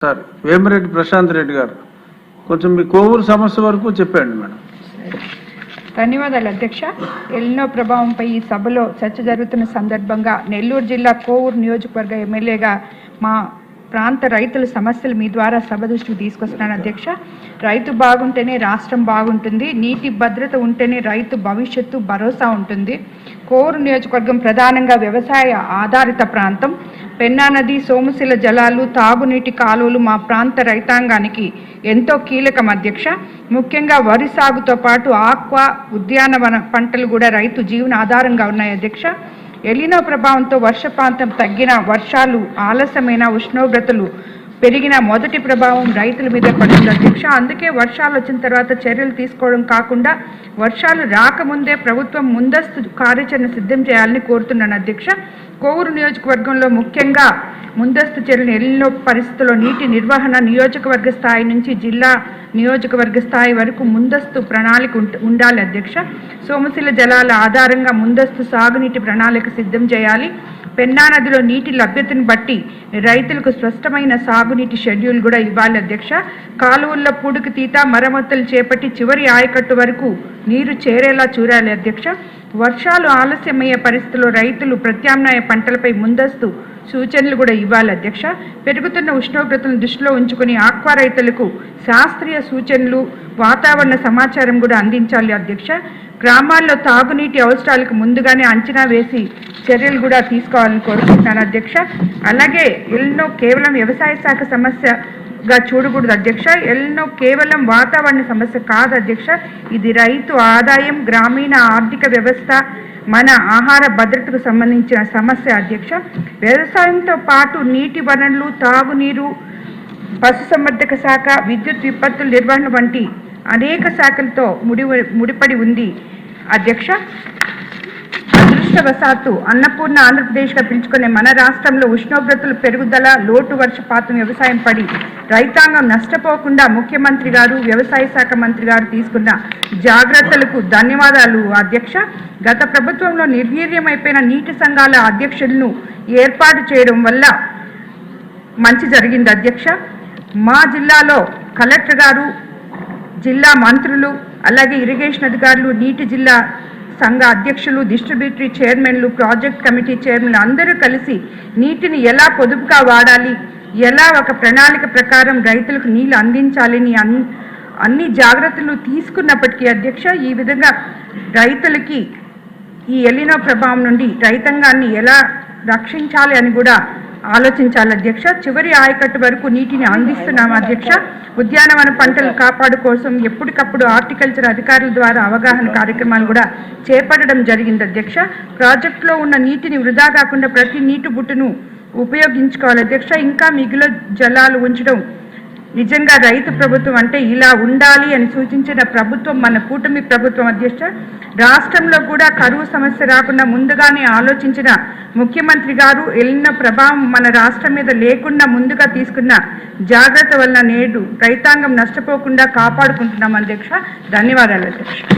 Sir Vemireddy Prashanth Reddy గారు కొంచెం మీ కోవూరు సమస్య వరకు చెప్పండి మేడం. ధన్యవాదాలు అధ్యక్ష. ఎల్నో ప్రభావంపై ఈ సభలో చర్చ జరుగుతున్న సందర్భంగా నెల్లూరు జిల్లా కోవూరు నియోజకవర్గ ఎమ్మెల్యేగా మా ప్రాంత రైతుల సమస్యలు మీ ద్వారా సభ దృష్టికి తీసుకొస్తున్నాను అధ్యక్ష. రైతు బాగుంటేనే రాష్ట్రం బాగుంటుంది, నీటి భద్రత ఉంటేనే రైతు భవిష్యత్తు భరోసా ఉంటుంది. కోవూరు నియోజకవర్గం ప్రధానంగా వ్యవసాయ ఆధారిత ప్రాంతం. పెన్నా నది, సోమశిల జలాలు, తాగునీటి కాలువలు మా ప్రాంత రైతాంగానికి ఎంతో కీలకం అధ్యక్ష. ముఖ్యంగా వరి సాగుతో పాటు ఆక్వా, ఉద్యానవన పంటలు కూడా రైతు జీవన ఆధారంగా ఉన్నాయి అధ్యక్ష. ఎలినో ప్రభావంతో వర్షపాతం తగ్గిన, వర్షాలు ఆలస్యమైన, ఉష్ణోగ్రతలు పెరిగిన మొదటి ప్రభావం రైతుల మీద పడింది అధ్యక్ష. అందుకే వర్షాలు వచ్చిన తర్వాత చర్యలు తీసుకోవడం కాకుండా వర్షాలు రాకముందే ప్రభుత్వం ముందస్తు కార్యాచరణ సిద్ధం చేయాలని కోరుతున్నాను అధ్యక్ష. కోవూరు నియోజకవర్గంలో ముఖ్యంగా ముందస్తు చర్యలు ఎల్లినో పరిస్థితుల్లో నీటి నిర్వహణ నియోజకవర్గ స్థాయి నుంచి జిల్లా నియోజకవర్గ స్థాయి వరకు ముందస్తు ప్రణాళిక ఉండాలి అధ్యక్ష. సోమశిల జలాల ఆధారంగా ముందస్తు సాగునీటి ప్రణాళిక సిద్ధం చేయాలి. పెన్నా నదిలో నీటి లభ్యతను బట్టి రైతులకు స్పష్టమైన సాగునీటి షెడ్యూల్ కూడా ఇవ్వాలి అధ్యక్ష. కాలువల్లో పూడికి తీత, మరమ్మతులు చేపట్టి చివరి ఆయకట్టు వరకు నీరు చేరేలా చూడాలి అధ్యక్ష. వర్షాలు ఆలస్యమయ్యే పరిస్థితుల్లో రైతులు ప్రత్యామ్నాయ పంటలపై ముందస్తు సూచనలు కూడా ఇవ్వాలి అధ్యక్ష. పెరుగుతున్న ఉష్ణోగ్రతలను దృష్టిలో ఉంచుకుని ఆక్వా రైతులకు శాస్త్రీయ సూచనలు, వాతావరణ సమాచారం కూడా అందించాలి అధ్యక్ష. గ్రామాల్లో తాగునీటి అవసరాలకు ముందుగానే అంచనా వేసి చర్యలు కూడా తీసుకోవాలని కోరుకుంటున్నాను అధ్యక్ష. అలాగే ఎల్నో కేవలం వ్యవసాయ శాఖ సమస్యగా చూడకూడదు అధ్యక్ష. ఎల్నో కేవలం వాతావరణ సమస్య కాదు అధ్యక్ష. ఇది రైతు ఆదాయం, గ్రామీణ ఆర్థిక వ్యవస్థ, మన ఆహార భద్రతకు సంబంధించిన సమస్య అధ్యక్ష. వ్యవసాయంతో పాటు నీటి వనరులు, తాగునీరు, పశుసంవర్ధక శాఖ, విద్యుత్ విపత్తుల నిర్వహణ వంటి అనేక శాఖలతో ముడిపడి ఉంది అధ్యక్ష. అదృష్టవశాత్తు అన్నపూర్ణ ఆంధ్రప్రదేశ్గా పిలుచుకునే మన రాష్ట్రంలో ఉష్ణోగ్రతలు పెరుగుదల, లోటు వర్షపాతం వ్యవసాయం పడి రైతాంగం నష్టపోకుండా ముఖ్యమంత్రి గారు, వ్యవసాయ శాఖ మంత్రి గారు తీసుకున్న జాగ్రత్తలకు ధన్యవాదాలు అధ్యక్ష. గత ప్రభుత్వంలో నిర్వీర్యమైపోయిన నీటి సంఘాల అధ్యక్షులను ఏర్పాటు చేయడం వల్ల మంచి జరిగింది అధ్యక్ష. మా జిల్లాలో కలెక్టర్ గారు, జిల్లా మంత్రులు, అలాగే ఇరిగేషన్ అధికారులు, నీటి జిల్లా సంఘ అధ్యక్షులు, డిస్ట్రిబ్యూటరీ చైర్మన్లు, ప్రాజెక్ట్ కమిటీ చైర్మన్లు అందరూ కలిసి నీటిని ఎలా పొదుపుగా వాడాలి, ఎలా ఒక ప్రణాళిక ప్రకారం రైతులకు నీళ్లు అందించాలని అన్ని జాగ్రత్తలు తీసుకున్నప్పటికీ అధ్యక్ష, ఈ విధంగా రైతులకి ఈ ఎలినో ప్రభావం నుండి రైతాంగాన్ని ఎలా రక్షించాలి అని కూడా ఆలోచించాలి అధ్యక్ష. చివరి ఆయకట్టు వరకు నీటిని అందిస్తున్నాం అధ్యక్ష. ఉద్యానవన పంటలు కాపాడు కోసం ఎప్పటికప్పుడు హార్టికల్చర్ అధికారుల ద్వారా అవగాహన కార్యక్రమాలు కూడా చేపట్టడం జరిగింది అధ్యక్ష. ప్రాజెక్టులో ఉన్న నీటిని వృధా కాకుండా ప్రతి నీటి బుట్టును ఉపయోగించుకోవాలి అధ్యక్ష. ఇంకా మిగిలిన జలాలు ఉంచడం నిజంగా రైతు ప్రభుత్వం అంటే ఇలా ఉండాలి అని సూచించిన ప్రభుత్వం మన కూటమి ప్రభుత్వం అధ్యక్ష. రాష్ట్రంలో కూడా కరువు సమస్య రాకుండా ముందుగానే ఆలోచించిన ముఖ్యమంత్రి గారు ఎల్లిన ప్రభావం మన రాష్ట్రం మీద లేకుండా ముందుగా తీసుకున్న జాగ్రత్త వల్ల నేడు రైతాంగం నష్టపోకుండా కాపాడుకుంటున్నాం అధ్యక్ష. ధన్యవాదాలు అధ్యక్ష.